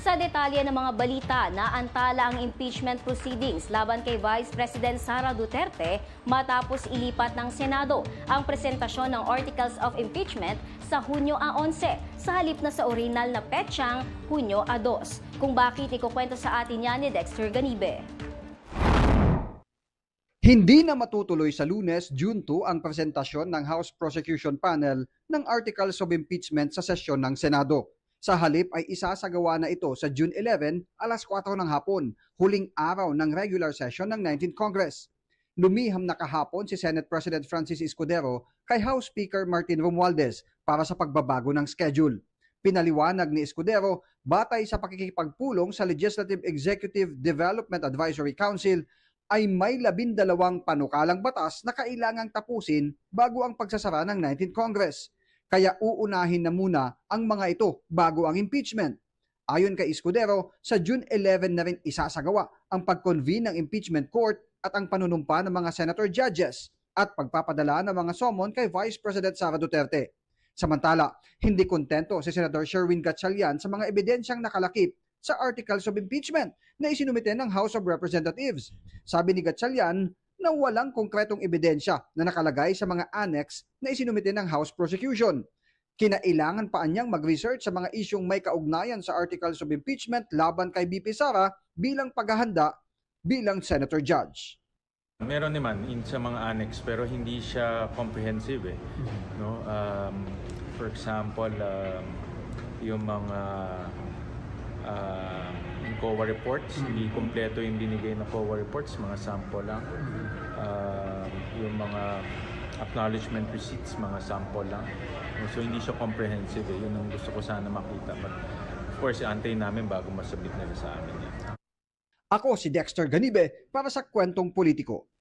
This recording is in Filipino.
Sa detalye ng mga balita, naantala ang impeachment proceedings laban kay Vice President Sara Duterte matapos ilipat ng Senado ang presentasyon ng Articles of Impeachment sa Hunyo 11 sa halip na sa orihinal na petsang Hunyo 2. Kung bakit, ikukwento sa atin yan ni Dexter Ganibe. Hindi na matutuloy sa Lunes, June 2 ang presentasyon ng House Prosecution Panel ng Articles of Impeachment sa sesyon ng Senado. Sa halip ay isasagawa na ito sa June 11, alas 4 ng hapon, huling araw ng regular session ng 19th Congress. Lumiham na kahapon si Senate President Francis Escudero kay House Speaker Martin Romualdez para sa pagbabago ng schedule. Pinaliwanag ni Escudero, batay sa pakikipagpulong sa Legislative Executive Development Advisory Council, ay may 12 panukalang batas na kailangang tapusin bago ang pagsasara ng 19th Congress. Kaya uunahin na muna ang mga ito bago ang impeachment. Ayon kay Escudero, sa June 11 na rin isasagawa ang pag-convene ng impeachment court at ang panunumpa ng mga senator judges at pagpapadala ng mga summon kay Vice President Sara Duterte. Samantala, hindi kontento si Senator Sherwin Gatchalian sa mga ebidensyang nakalakip sa Articles of Impeachment na isinumite ng House of Representatives. Sabi ni Gatchalian na walang konkretong ebidensya na nakalagay sa mga annex na isinumite ng House Prosecution. Kinailangan pa anyang mag-research sa mga isyong may kaugnayan sa Articles of Impeachment laban kay BP Sara bilang paghahanda bilang Senator Judge. Meron naman sa mga annex pero hindi siya comprehensive no? For example, yung mga COA reports, hindi kompleto yung binigay na COA reports, mga sample lang. Yung mga acknowledgement receipts, mga sample lang. So hindi siya comprehensive Yun ang gusto ko sana makita. But of course, antayin namin bago masubmit nila sa amin yan. Ako si Dexter Ganibe para sa Kwentong Politiko.